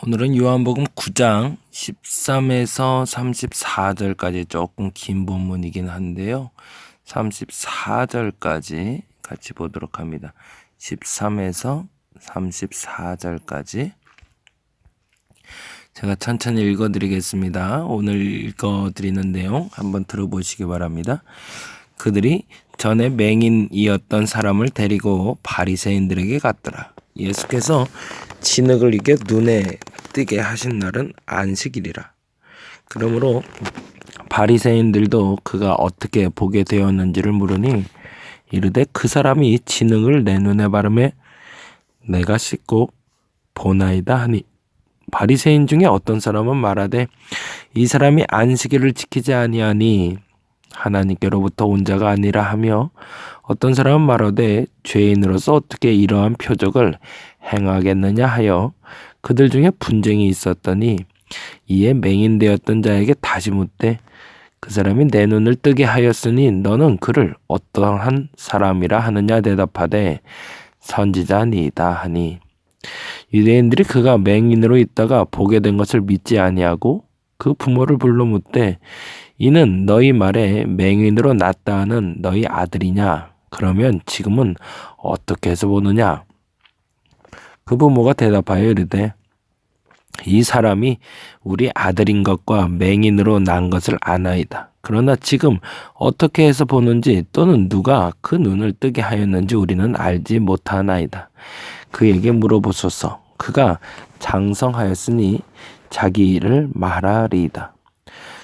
오늘은 요한복음 9장 13에서 34절까지 조금 긴 본문이긴 한데요. 34절까지 같이 보도록 합니다. 13에서 34절까지 제가 천천히 읽어드리겠습니다. 오늘 읽어드리는 내용 한번 들어보시기 바랍니다. 그들이 전에 맹인이었던 사람을 데리고 바리새인들에게 갔더라. 예수께서 진흙을 이겨 눈에 뜨게 하신 날은 안식일이라. 그러므로 바리새인들도 그가 어떻게 보게 되었는지를 물으니 이르되 그 사람이 진흙을 내 눈에 바르매 내가 씻고 보나이다 하니, 바리새인 중에 어떤 사람은 말하되 이 사람이 안식일을 지키지 아니하니 하나님께로부터 온 자가 아니라 하며, 어떤 사람은 말하되 죄인으로서 어떻게 이러한 표적을 행하겠느냐 하여 그들 중에 분쟁이 있었더니, 이에 맹인되었던 자에게 다시 묻되 그 사람이 내 눈을 뜨게 하였으니 너는 그를 어떠한 사람이라 하느냐 대답하되 선지자니이다 하니, 유대인들이 그가 맹인으로 있다가 보게 된 것을 믿지 아니하고 그 부모를 불러 묻되 이는 너희 말에 맹인으로 났다 하는 너희 아들이냐? 그러면 지금은 어떻게 해서 보느냐? 그 부모가 대답하여 이르되 이 사람이 우리 아들인 것과 맹인으로 난 것을 아나이다. 그러나 지금 어떻게 해서 보는지 또는 누가 그 눈을 뜨게 하였는지 우리는 알지 못하나이다. 그에게 물어보소서. 그가 장성하였으니 자기 일을 말하리이다.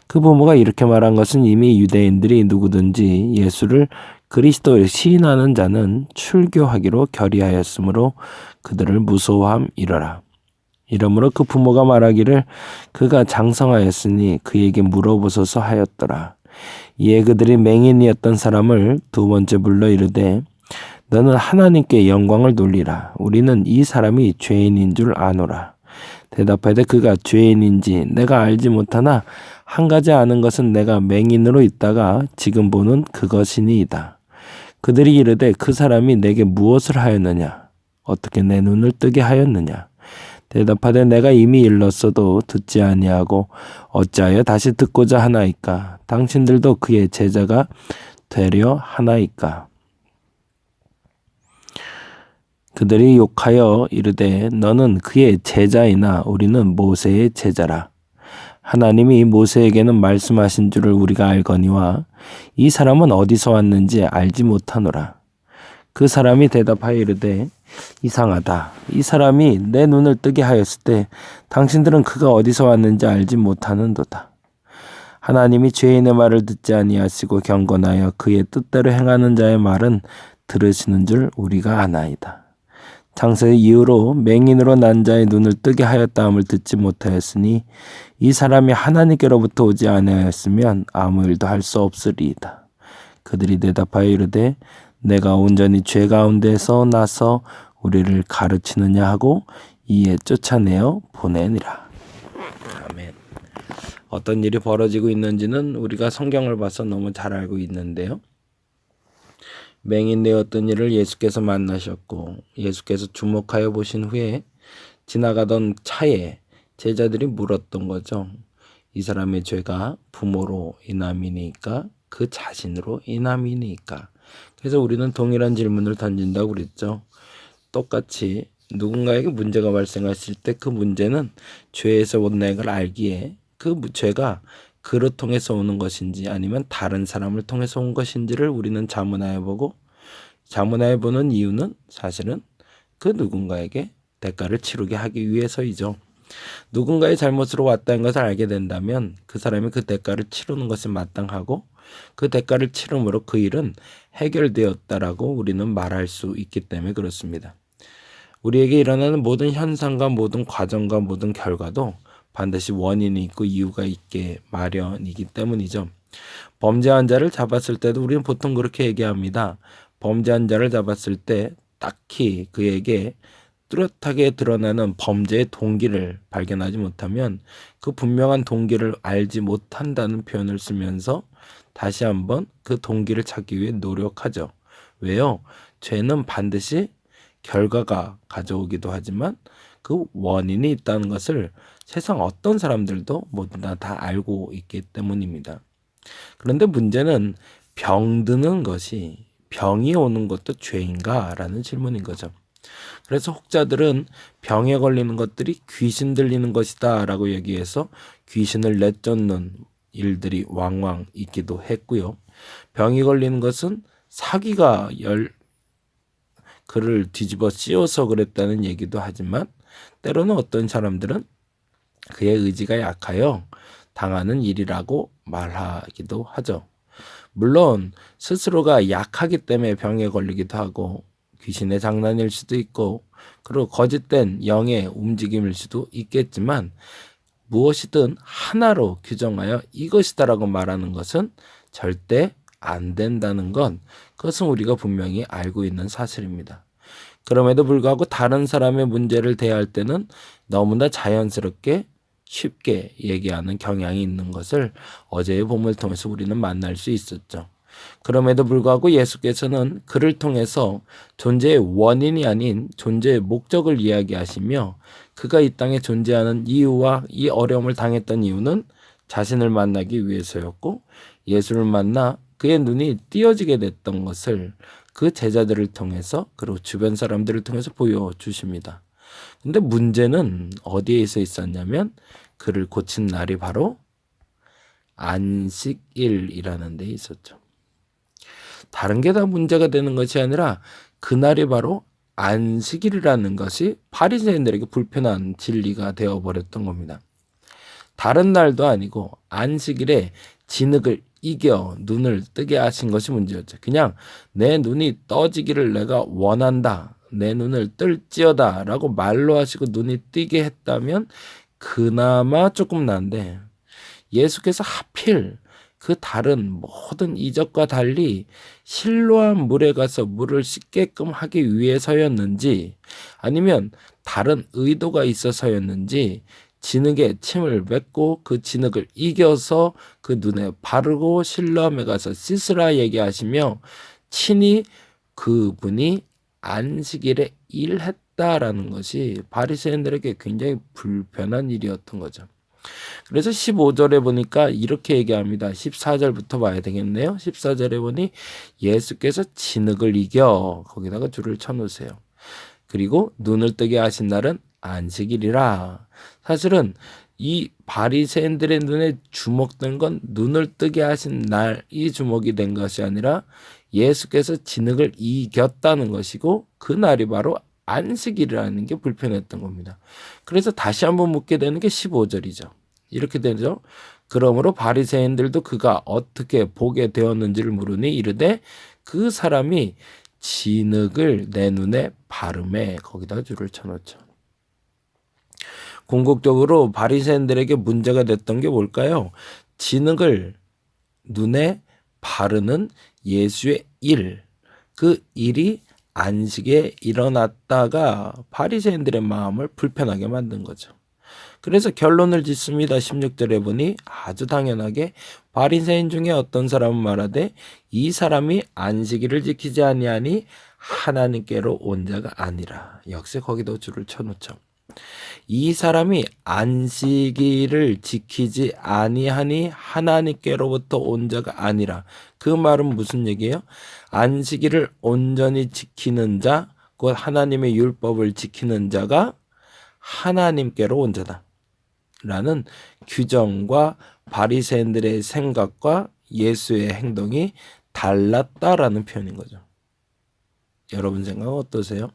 그 부모가 이렇게 말한 것은 이미 유대인들이 누구든지 예수를 그리스도를 시인하는 자는 출교하기로 결의하였으므로 그들을 무서워함이러라. 이러므로 그 부모가 말하기를 그가 장성하였으니 그에게 물어보소서 하였더라. 이에 그들이 맹인이었던 사람을 두 번째 불러 이르되 너는 하나님께 영광을 돌리라. 우리는 이 사람이 죄인인 줄 아노라. 대답하되 그가 죄인인지 내가 알지 못하나 한 가지 아는 것은 내가 맹인으로 있다가 지금 보는 그것이니이다. 그들이 이르되 그 사람이 내게 무엇을 하였느냐? 어떻게 내 눈을 뜨게 하였느냐? 대답하되 내가 이미 일렀어도 듣지 아니하고 어찌하여 다시 듣고자 하나이까? 당신들도 그의 제자가 되려 하나이까? 그들이 욕하여 이르되 너는 그의 제자이나 우리는 모세의 제자라. 하나님이 모세에게는 말씀하신 줄을 우리가 알거니와 이 사람은 어디서 왔는지 알지 못하노라. 그 사람이 대답하여 이르되 이상하다. 이 사람이 내 눈을 뜨게 하였을 때 당신들은 그가 어디서 왔는지 알지 못하는도다. 하나님이 죄인의 말을 듣지 아니하시고 경건하여 그의 뜻대로 행하는 자의 말은 들으시는 줄 우리가 아나이다. 창세의 이후로 맹인으로 난 자의 눈을 뜨게 하였다함을 듣지 못하였으니 이 사람이 하나님께로부터 오지 아니하였으면 아무 일도 할 수 없으리이다. 그들이 대답하여 이르되 내가 온전히 죄 가운데서 나서 우리를 가르치느냐 하고 이에 쫓아내어 보내니라. 아멘. 어떤 일이 벌어지고 있는지는 우리가 성경을 봐서 너무 잘 알고 있는데요. 맹인 되었던 이를 예수께서 만나셨고 예수께서 주목하여 보신 후에 지나가던 차에 제자들이 물었던 거죠. 이 사람의 죄가 부모로 인함이니까 그 자신으로 인함이니까. 그래서 우리는 동일한 질문을 던진다고 그랬죠. 똑같이 누군가에게 문제가 발생했을 때 그 문제는 죄에서 온 걸 알기에 그 죄가 그를 통해서 오는 것인지 아니면 다른 사람을 통해서 온 것인지를 우리는 자문하여 보고, 자문하여 보는 이유는 사실은 그 누군가에게 대가를 치르게 하기 위해서이죠. 누군가의 잘못으로 왔다는 것을 알게 된다면 그 사람이 그 대가를 치르는 것이 마땅하고 그 대가를 치름으로 그 일은 해결되었다라고 우리는 말할 수 있기 때문에 그렇습니다. 우리에게 일어나는 모든 현상과 모든 과정과 모든 결과도 반드시 원인이 있고 이유가 있게 마련이기 때문이죠. 범죄한 자를 잡았을 때도 우리는 보통 그렇게 얘기합니다. 범죄한 자를 잡았을 때 딱히 그에게 뚜렷하게 드러나는 범죄의 동기를 발견하지 못하면 그 분명한 동기를 알지 못한다는 표현을 쓰면서 다시 한번 그 동기를 찾기 위해 노력하죠. 왜요? 죄는 반드시 결과가 가져오기도 하지만 그 원인이 있다는 것을 세상 어떤 사람들도 모두 다 알고 있기 때문입니다. 그런데 문제는 병드는 것이, 병이 오는 것도 죄인가? 라는 질문인 거죠. 그래서 혹자들은 병에 걸리는 것들이 귀신 들리는 것이다 라고 얘기해서 귀신을 내쫓는 일들이 왕왕 있기도 했고요. 병이 걸리는 것은 사기가 그를 뒤집어 씌워서 그랬다는 얘기도 하지만, 때로는 어떤 사람들은 그의 의지가 약하여 당하는 일이라고 말하기도 하죠. 물론 스스로가 약하기 때문에 병에 걸리기도 하고 귀신의 장난일 수도 있고, 그리고 거짓된 영의 움직임일 수도 있겠지만, 무엇이든 하나로 규정하여 이것이다라고 말하는 것은 절대 안 된다는 건, 그것은 우리가 분명히 알고 있는 사실입니다. 그럼에도 불구하고 다른 사람의 문제를 대할 때는 너무나 자연스럽게 쉽게 얘기하는 경향이 있는 것을 어제의 본문을 통해서 우리는 만날 수 있었죠. 그럼에도 불구하고 예수께서는 그를 통해서 존재의 원인이 아닌 존재의 목적을 이야기하시며, 그가 이 땅에 존재하는 이유와 이 어려움을 당했던 이유는 자신을 만나기 위해서였고, 예수를 만나 그의 눈이 띄어지게 됐던 것을 그 제자들을 통해서, 그리고 주변 사람들을 통해서 보여주십니다. 근데 문제는 어디에 있었냐면, 그를 고친 날이 바로 안식일이라는 데 있었죠. 다른 게 다 문제가 되는 것이 아니라 그날이 바로 안식일이라는 것이 바리새인들에게 불편한 진리가 되어버렸던 겁니다. 다른 날도 아니고 안식일에 진흙을 이겨 눈을 뜨게 하신 것이 문제였죠. 그냥 내 눈이 떠지기를 내가 원한다, 내 눈을 뜰지어다 라고 말로 하시고 눈이 띄게 했다면 그나마 조금 나은데, 예수께서 하필 그 다른 모든 이적과 달리 실로암 물에 가서 물을 씻게끔 하기 위해서였는지, 아니면 다른 의도가 있어서였는지 진흙에 침을 뱉고 그 진흙을 이겨서 그 눈에 바르고 실로암에 가서 씻으라 얘기하시며, 친히 그분이 안식일에 일했다라는 것이 바리새인들에게 굉장히 불편한 일이었던 거죠. 그래서 15절에 보니까 이렇게 얘기합니다. 14절부터 봐야 되겠네요. 14절에 보니 예수께서 진흙을 이겨, 거기다가 줄을 쳐놓으세요. 그리고 눈을 뜨게 하신 날은 안식일이라. 사실은 이 바리새인들의 눈에 주목된 건 눈을 뜨게 하신 날이 주목이 된 것이 아니라 예수께서 진흙을 이겼다는 것이고, 그 날이 바로 안식일이라는 게 불편했던 겁니다. 그래서 다시 한번 묻게 되는 게 15절이죠. 이렇게 되죠. 그러므로 바리새인들도 그가 어떻게 보게 되었는지를 물으니 이르되 그 사람이 진흙을 내 눈에 바르매, 거기다 줄을 쳐놓죠. 궁극적으로 바리새인들에게 문제가 됐던 게 뭘까요? 진흙을 눈에 바르는 예수의 일, 그 일이 안식에 일어났다가 바리새인들의 마음을 불편하게 만든 거죠. 그래서 결론을 짓습니다. 16절에 보니 아주 당연하게 바리새인 중에 어떤 사람은 말하되 이 사람이 안식일을 지키지 아니하니 하나님께로 온 자가 아니라. 역시 거기도 줄을 쳐놓죠. 이 사람이 안식일을 지키지 아니하니 하나님께로부터 온 자가 아니라. 그 말은 무슨 얘기예요? 안식일을 온전히 지키는 자, 곧 하나님의 율법을 지키는 자가 하나님께로 온 자다 라는 규정과 바리새인들의 생각과 예수의 행동이 달랐다라는 표현인 거죠. 여러분 생각은 어떠세요?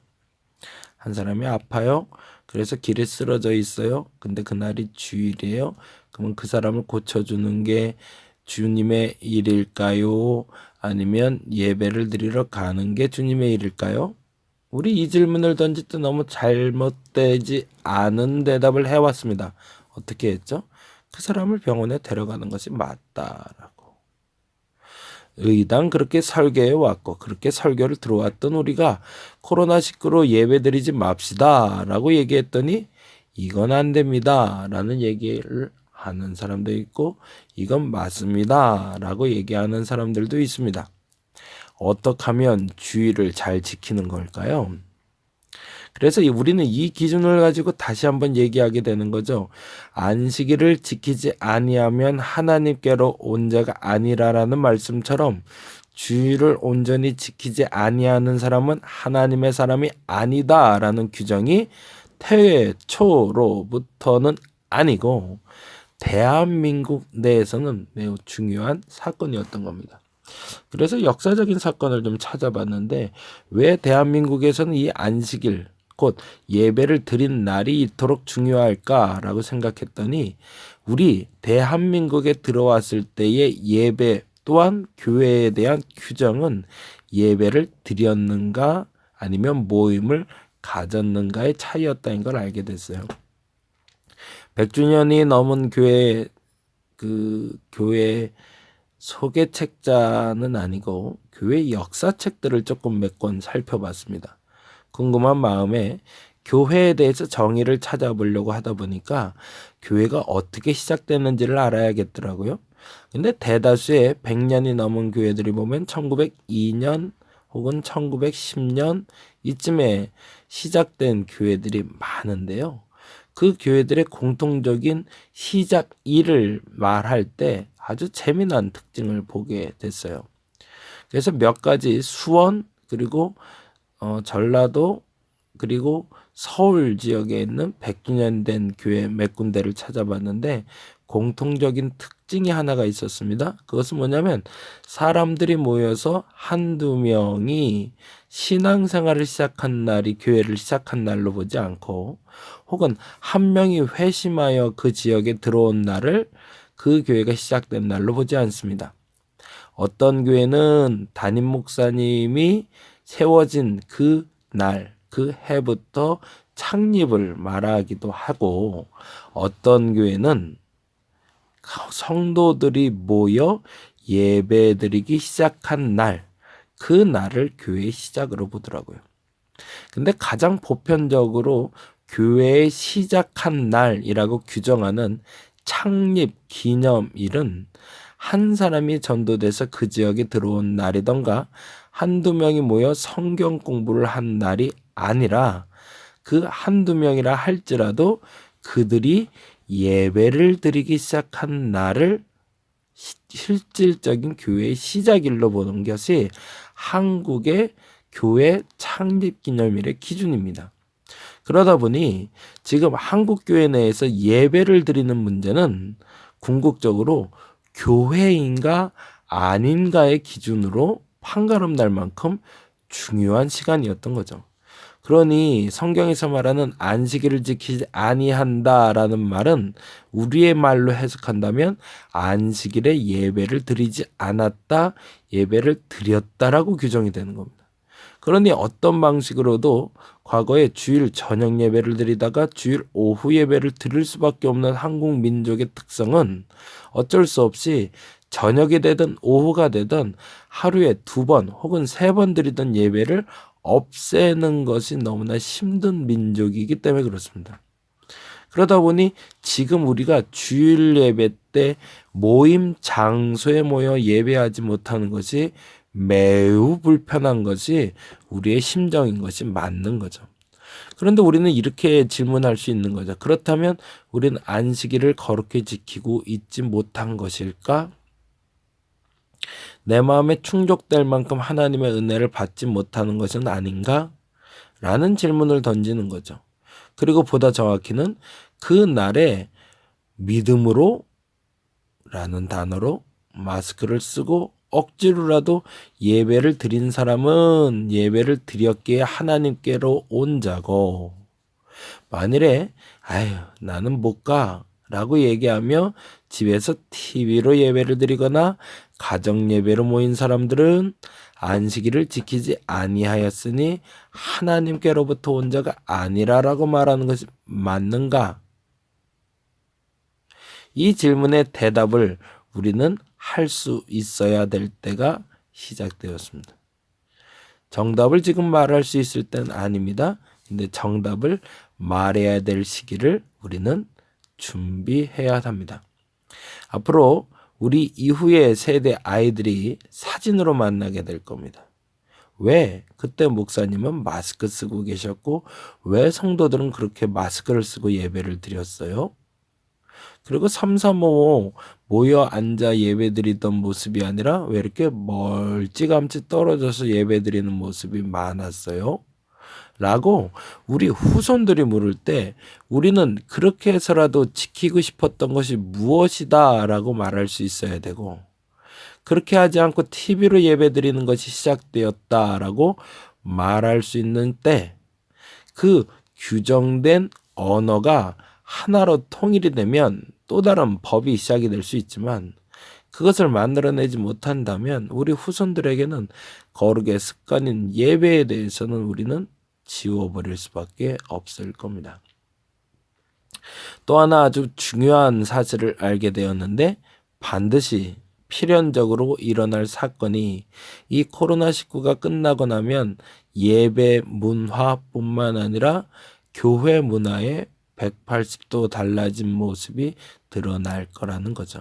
한 사람이 아파요. 그래서 길에 쓰러져 있어요. 근데 그날이 주일이에요. 그러면 그 사람을 고쳐주는 게 주님의 일일까요? 아니면 예배를 드리러 가는 게 주님의 일일까요? 우리 이 질문을 던질 때 너무 잘못되지 않은 대답을 해왔습니다. 어떻게 했죠? 그 사람을 병원에 데려가는 것이 맞다라고. 의당 그렇게 설교해 왔고 그렇게 설교를 들어왔던 우리가 코로나19로 예배드리지 맙시다 라고 얘기했더니 이건 안 됩니다 라는 얘기를 하는 사람도 있고, 이건 맞습니다 라고 얘기하는 사람들도 있습니다. 어떻게 하면 주의를 잘 지키는 걸까요? 그래서 우리는 이 기준을 가지고 다시 한번 얘기하게 되는 거죠. 안식일을 지키지 아니하면 하나님께로 온 자가 아니라라는 말씀처럼 주일을 온전히 지키지 아니하는 사람은 하나님의 사람이 아니다라는 규정이 태초로부터는 아니고 대한민국 내에서는 매우 중요한 사건이었던 겁니다. 그래서 역사적인 사건을 좀 찾아봤는데 왜 대한민국에서는 이 안식일 곧 예배를 드린 날이 이토록 중요할까라고 생각했더니 우리 대한민국에 들어왔을 때의 예배 또한 교회에 대한 규정은 예배를 드렸는가 아니면 모임을 가졌는가의 차이였다는 걸 알게 됐어요. 100주년이 넘은 교회 소개책자는 아니고 교회 역사책들을 조금 몇 권 살펴봤습니다. 궁금한 마음에 교회에 대해서 정의를 찾아보려고 하다 보니까 교회가 어떻게 시작됐는지를 알아야겠더라고요. 근데 대다수의 100년이 넘은 교회들이 보면 1902년 혹은 1910년 이쯤에 시작된 교회들이 많은데요. 그 교회들의 공통적인 시작일을 말할 때 아주 재미난 특징을 보게 됐어요. 그래서 몇 가지 수원 그리고 전라도 그리고 서울 지역에 있는 100주년 된 교회 몇 군데를 찾아봤는데 공통적인 특징이 하나가 있었습니다. 그것은 뭐냐면 사람들이 모여서 한두 명이 신앙생활을 시작한 날이 교회를 시작한 날로 보지 않고 혹은 한 명이 회심하여 그 지역에 들어온 날을 그 교회가 시작된 날로 보지 않습니다. 어떤 교회는 담임 목사님이 세워진 그 날, 그 해부터 창립을 말하기도 하고 어떤 교회는 성도들이 모여 예배드리기 시작한 날, 그 날을 교회의 시작으로 보더라고요. 근데 가장 보편적으로 교회의 시작한 날이라고 규정하는 창립 기념일은 한 사람이 전도돼서 그 지역에 들어온 날이던가 한두 명이 모여 성경 공부를 한 날이 아니라 그 한두 명이라 할지라도 그들이 예배를 드리기 시작한 날을 실질적인 교회의 시작일로 보는 것이 한국의 교회 창립 기념일의 기준입니다. 그러다 보니 지금 한국 교회 내에서 예배를 드리는 문제는 궁극적으로 교회인가 아닌가의 기준으로 판가름 날 만큼 중요한 시간이었던 거죠. 그러니 성경에서 말하는 안식일을 지키지 아니한다라는 말은 우리의 말로 해석한다면 안식일에 예배를 드리지 않았다, 예배를 드렸다라고 규정이 되는 겁니다. 그러니 어떤 방식으로도 과거에 주일 저녁 예배를 드리다가 주일 오후 예배를 드릴 수밖에 없는 한국 민족의 특성은 어쩔 수 없이 저녁이 되든 오후가 되든 하루에 2번 혹은 3번 드리던 예배를 없애는 것이 너무나 힘든 민족이기 때문에 그렇습니다. 그러다 보니 지금 우리가 주일 예배 때 모임 장소에 모여 예배하지 못하는 것이 매우 불편한 것이 우리의 심정인 것이 맞는 거죠. 그런데 우리는 이렇게 질문할 수 있는 거죠. 그렇다면 우리는 안식일을 거룩히 지키고 있지 못한 것일까? 내 마음에 충족될 만큼 하나님의 은혜를 받지 못하는 것은 아닌가? 라는 질문을 던지는 거죠. 그리고 보다 정확히는 그 날에 믿음으로 라는 단어로 마스크를 쓰고 억지로라도 예배를 드린 사람은 예배를 드렸기에 하나님께로 온 자고 만일에 나는 못 가 라고 얘기하며 집에서 TV로 예배를 드리거나 가정 예배로 모인 사람들은 안식일을 지키지 아니하였으니 하나님께로부터 온 자가 아니라라고 말하는 것이 맞는가? 이 질문의 대답을 우리는 할 수 있어야 될 때가 시작되었습니다. 정답을 지금 말할 수 있을 때는 아닙니다. 근데 정답을 말해야 될 시기를 우리는 준비해야 합니다. 앞으로 우리 이후의 세대 아이들이 사진으로 만나게 될 겁니다. 왜 그때 목사님은 마스크 쓰고 계셨고 왜 성도들은 그렇게 마스크를 쓰고 예배를 드렸어요? 그리고 삼삼오오 모여 앉아 예배드리던 모습이 아니라 왜 이렇게 멀찌감치 떨어져서 예배드리는 모습이 많았어요? 라고 우리 후손들이 물을 때 우리는 그렇게 해서라도 지키고 싶었던 것이 무엇이다 라고 말할 수 있어야 되고, 그렇게 하지 않고 TV로 예배드리는 것이 시작되었다라고 말할 수 있는 때, 그 규정된 언어가 하나로 통일이 되면 또 다른 법이 시작이 될 수 있지만, 그것을 만들어내지 못한다면 우리 후손들에게는 거룩의 습관인 예배에 대해서는 우리는 지워버릴 수밖에 없을 겁니다. 또 하나 아주 중요한 사실을 알게 되었는데, 반드시 필연적으로 일어날 사건이 이 코로나19가 끝나고 나면 예배 문화뿐만 아니라 교회 문화의 180도 달라진 모습이 드러날 거라는 거죠.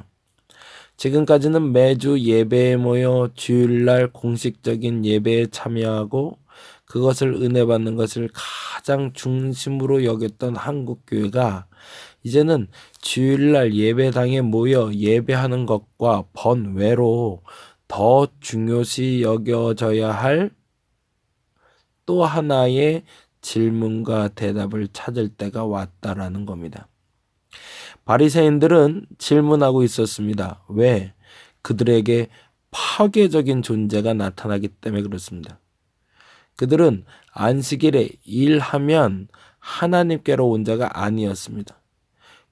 지금까지는 매주 예배에 모여 주일날 공식적인 예배에 참여하고 그것을 은혜 받는 것을 가장 중심으로 여겼던 한국교회가 이제는 주일날 예배당에 모여 예배하는 것과 번외로 더 중요시 여겨져야 할 또 하나의 질문과 대답을 찾을 때가 왔다라는 겁니다. 바리새인들은 질문하고 있었습니다. 왜? 그들에게 파괴적인 존재가 나타나기 때문에 그렇습니다. 그들은 안식일에 일하면 하나님께로 온 자가 아니었습니다.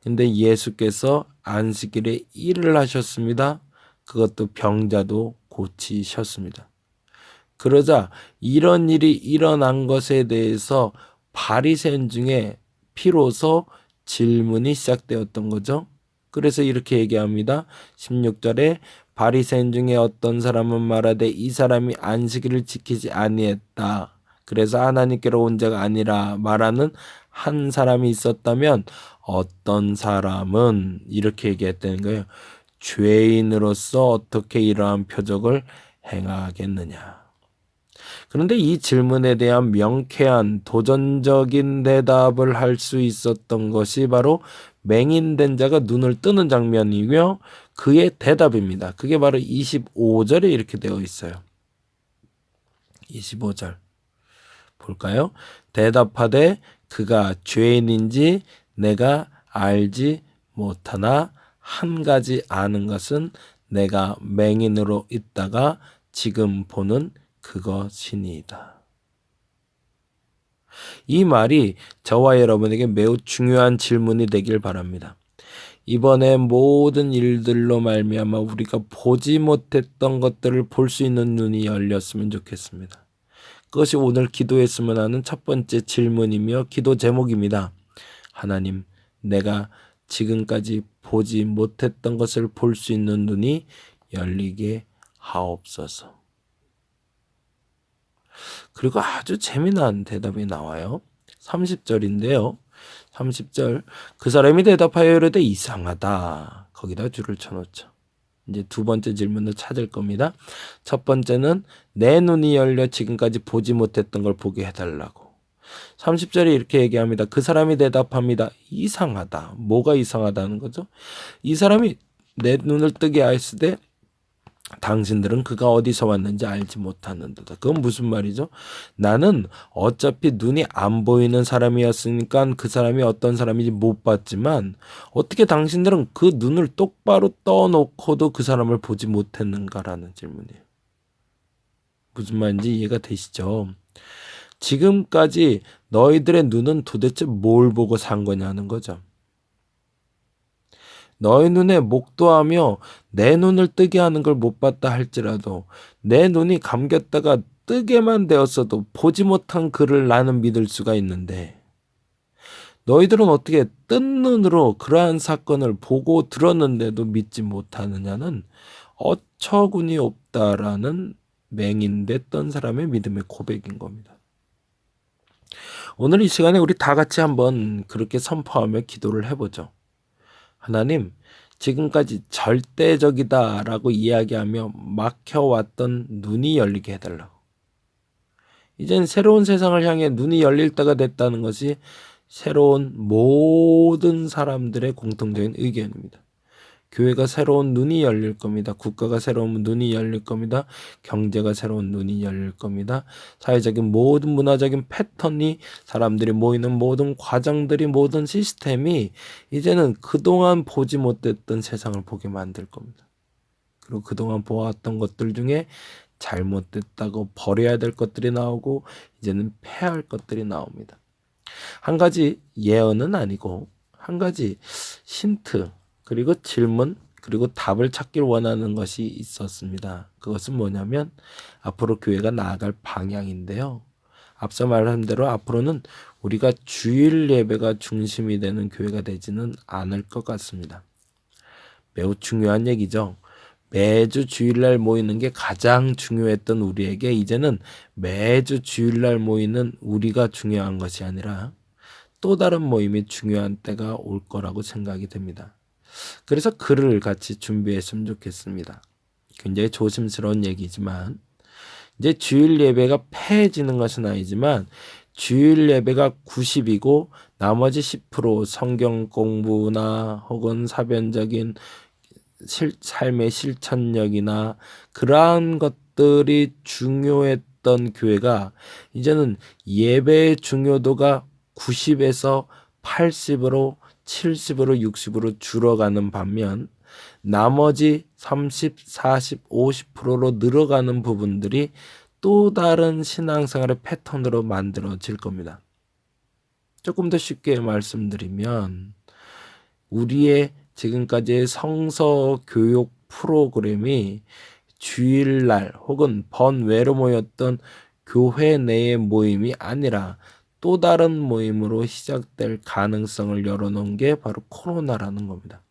근데 예수께서 안식일에 일을 하셨습니다. 그것도 병자도 고치셨습니다. 그러자 이런 일이 일어난 것에 대해서 바리새인 중에 비로소 질문이 시작되었던 거죠. 그래서 이렇게 얘기합니다. 16절에 바리새인 중에 어떤 사람은 말하되 이 사람이 안식일을 지키지 아니했다. 그래서 하나님께로 온 자가 아니라 말하는 한 사람이 있었다면 어떤 사람은 이렇게 얘기했다는 거예요. 죄인으로서 어떻게 이러한 표적을 행하겠느냐. 그런데 이 질문에 대한 명쾌한 도전적인 대답을 할 수 있었던 것이 바로 맹인된 자가 눈을 뜨는 장면이며 그의 대답입니다. 그게 바로 25절에 이렇게 되어 있어요. 25절 볼까요? 대답하되 그가 죄인인지 내가 알지 못하나 한 가지 아는 것은 내가 맹인으로 있다가 지금 보는 그것이니이다. 이 말이 저와 여러분에게 매우 중요한 질문이 되길 바랍니다. 이번에 모든 일들로 말미암아 우리가 보지 못했던 것들을 볼 수 있는 눈이 열렸으면 좋겠습니다. 그것이 오늘 기도했으면 하는 첫 번째 질문이며 기도 제목입니다. 하나님, 내가 지금까지 보지 못했던 것을 볼 수 있는 눈이 열리게 하옵소서. 그리고 아주 재미난 대답이 나와요. 30절인데요. 30절 그 사람이 대답하여 이르되 이상하다. 거기다 줄을 쳐놓죠. 이제 두 번째 질문을 찾을 겁니다. 첫 번째는 내 눈이 열려 지금까지 보지 못했던 걸 보게 해달라고. 30절에 이렇게 얘기합니다. 그 사람이 대답합니다. 이상하다. 뭐가 이상하다는 거죠? 이 사람이 내 눈을 뜨게 하였으되 당신들은 그가 어디서 왔는지 알지 못하는도다. 그건 무슨 말이죠? 나는 어차피 눈이 안 보이는 사람이었으니까 그 사람이 어떤 사람인지 못 봤지만 어떻게 당신들은 그 눈을 똑바로 떠놓고도 그 사람을 보지 못했는가라는 질문이에요. 무슨 말인지 이해가 되시죠? 지금까지 너희들의 눈은 도대체 뭘 보고 산 거냐는 거죠. 너희 눈에 목도하며 내 눈을 뜨게 하는 걸 못 봤다 할지라도 내 눈이 감겼다가 뜨게만 되었어도 보지 못한 그를 나는 믿을 수가 있는데 너희들은 어떻게 뜬 눈으로 그러한 사건을 보고 들었는데도 믿지 못하느냐는 어처구니 없다라는 맹인됐던 사람의 믿음의 고백인 겁니다. 오늘 이 시간에 우리 다 같이 한번 그렇게 선포하며 기도를 해보죠. 하나님, 지금까지 절대적이다라고 이야기하며 막혀왔던 눈이 열리게 해달라고. 이젠 새로운 세상을 향해 눈이 열릴 때가 됐다는 것이 새로운 모든 사람들의 공통적인 의견입니다. 교회가 새로운 눈이 열릴 겁니다. 국가가 새로운 눈이 열릴 겁니다. 경제가 새로운 눈이 열릴 겁니다. 사회적인 모든 문화적인 패턴이, 사람들이 모이는 모든 과정들이, 모든 시스템이 이제는 그동안 보지 못했던 세상을 보게 만들 겁니다. 그리고 그동안 보았던 것들 중에 잘못됐다고 버려야 될 것들이 나오고 이제는 폐할 것들이 나옵니다. 한 가지 예언은 아니고 한 가지 힌트, 그리고 질문, 그리고 답을 찾길 원하는 것이 있었습니다. 그것은 뭐냐면 앞으로 교회가 나아갈 방향인데요. 앞서 말한 대로 앞으로는 우리가 주일 예배가 중심이 되는 교회가 되지는 않을 것 같습니다. 매우 중요한 얘기죠. 매주 주일날 모이는 게 가장 중요했던 우리에게 이제는 매주 주일날 모이는 우리가 중요한 것이 아니라 또 다른 모임이 중요한 때가 올 거라고 생각이 됩니다. 그래서 글을 같이 준비했으면 좋겠습니다. 굉장히 조심스러운 얘기지만 이제 주일 예배가 폐해지는 것은 아니지만 주일 예배가 90이고 나머지 10% 성경 공부나 혹은 사변적인 삶의 실천력이나 그러한 것들이 중요했던 교회가 이제는 예배의 중요도가 90에서 80으로 70으로 60으로 줄어가는 반면 나머지 30, 40, 50%로 늘어가는 부분들이 또 다른 신앙생활의 패턴으로 만들어질 겁니다. 조금 더 쉽게 말씀드리면 우리의 지금까지의 성서 교육 프로그램이 주일날 혹은 번외로 모였던 교회 내의 모임이 아니라 또 다른 모임으로 시작될 가능성을 열어놓은 게 바로 코로나라는 겁니다.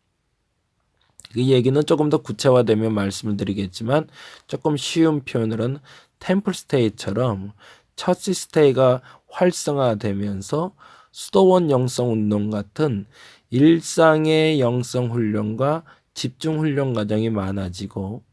이 얘기는 조금 더 구체화되면 말씀을 드리겠지만 조금 쉬운 표현으로는 템플스테이처럼 처치스테이가 활성화되면서 수도원 영성운동 같은 일상의 영성훈련과 집중훈련 과정이 많아지고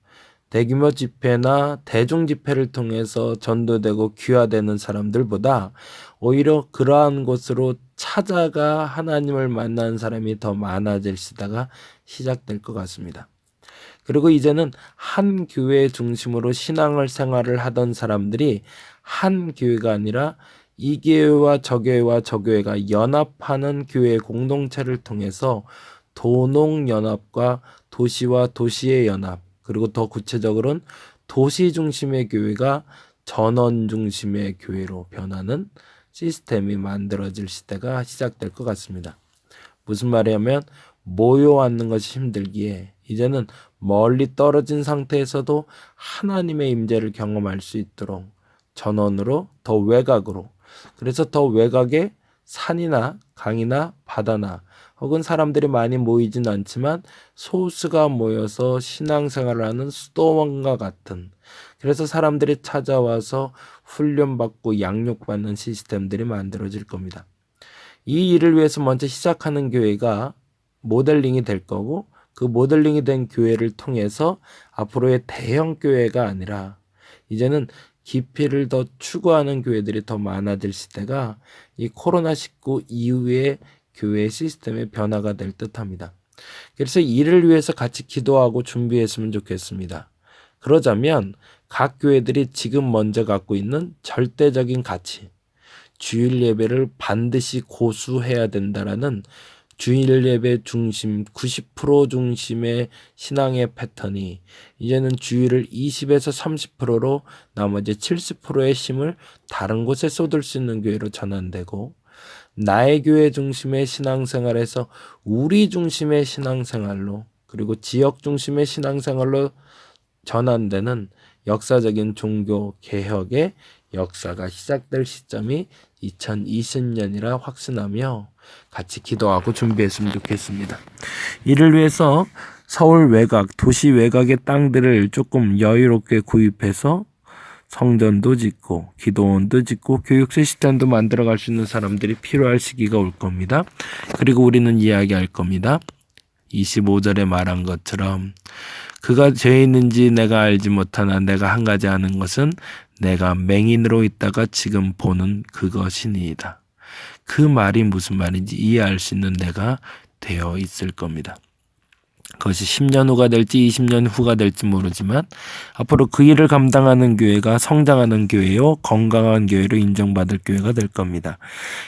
대규모 집회나 대중 집회를 통해서 전도되고 귀화되는 사람들보다 오히려 그러한 곳으로 찾아가 하나님을 만나는 사람이 더 많아질 시대가 시작될 것 같습니다. 그리고 이제는 한 교회 중심으로 신앙을 생활을 하던 사람들이 한 교회가 아니라 이 교회와 저 교회와 저 교회가 연합하는 교회 공동체를 통해서 도농연합과 도시와 도시의 연합, 그리고 더 구체적으로는 도시 중심의 교회가 전원 중심의 교회로 변하는 시스템이 만들어질 시대가 시작될 것 같습니다. 무슨 말이냐면 모여 앉는 것이 힘들기에 이제는 멀리 떨어진 상태에서도 하나님의 임재를 경험할 수 있도록 전원으로 더 외곽으로, 그래서 더 외곽에 산이나 강이나 바다나 혹은 사람들이 많이 모이진 않지만 소수가 모여서 신앙생활을 하는 수도원과 같은, 그래서 사람들이 찾아와서 훈련받고 양육받는 시스템들이 만들어질 겁니다. 이 일을 위해서 먼저 시작하는 교회가 모델링이 될 거고 그 모델링이 된 교회를 통해서 앞으로의 대형 교회가 아니라 이제는 깊이를 더 추구하는 교회들이 더 많아질 시대가 이 코로나19 이후의 교회 시스템의 변화가 될 듯합니다. 그래서 이를 위해서 같이 기도하고 준비했으면 좋겠습니다. 그러자면 각 교회들이 지금 먼저 갖고 있는 절대적인 가치, 주일 예배를 반드시 고수해야 된다라는 주일 예배 중심 90% 중심의 신앙의 패턴이 이제는 주일을 20에서 30%로 나머지 70%의 힘을 다른 곳에 쏟을 수 있는 교회로 전환되고, 나의 교회 중심의 신앙생활에서 우리 중심의 신앙생활로, 그리고 지역 중심의 신앙생활로 전환되는 역사적인 종교 개혁의 역사가 시작될 시점이 2020년이라 확신하며 같이 기도하고 준비했으면 좋겠습니다. 이를 위해서 서울 외곽, 도시 외곽의 땅들을 조금 여유롭게 구입해서 성전도 짓고 기도원도 짓고 교육 시스템도 만들어갈 수 있는 사람들이 필요할 시기가 올 겁니다. 그리고 우리는 이야기할 겁니다. 25절에 말한 것처럼 그가 죄 있는지 내가 알지 못하나 내가 한 가지 아는 것은 내가 맹인으로 있다가 지금 보는 그것이니이다. 그 말이 무슨 말인지 이해할 수 있는 내가 되어 있을 겁니다. 그것이 10년 후가 될지 20년 후가 될지 모르지만 앞으로 그 일을 감당하는 교회가 성장하는 교회요, 건강한 교회로 인정받을 교회가 될 겁니다.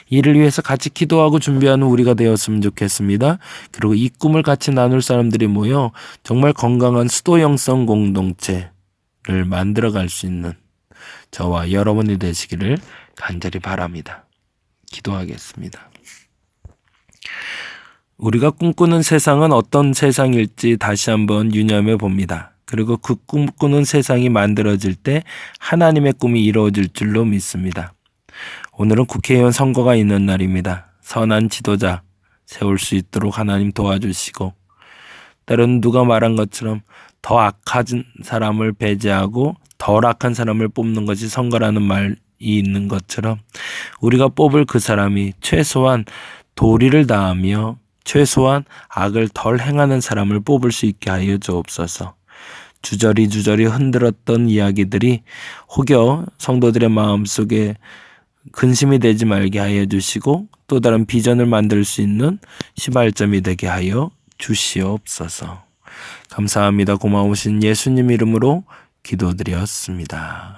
이를 위해서 같이 기도하고 준비하는 우리가 되었으면 좋겠습니다. 그리고 이 꿈을 같이 나눌 사람들이 모여 정말 건강한 수도 영성 공동체를 만들어갈 수 있는 저와 여러분이 되시기를 간절히 바랍니다. 기도하겠습니다. 우리가 꿈꾸는 세상은 어떤 세상일지 다시 한번 유념해 봅니다. 그리고 그 꿈꾸는 세상이 만들어질 때 하나님의 꿈이 이루어질 줄로 믿습니다. 오늘은 국회의원 선거가 있는 날입니다. 선한 지도자 세울 수 있도록 하나님 도와주시고, 때로는 누가 말한 것처럼 더 악한 사람을 배제하고 덜 악한 사람을 뽑는 것이 선거라는 말이 있는 것처럼 우리가 뽑을 그 사람이 최소한 도리를 다하며 최소한 악을 덜 행하는 사람을 뽑을 수 있게 하여 주옵소서. 주저리 흔들었던 이야기들이 혹여 성도들의 마음속에 근심이 되지 말게 하여 주시고 또 다른 비전을 만들 수 있는 시발점이 되게 하여 주시옵소서. 감사합니다. 고마우신 예수님 이름으로 기도드렸습니다.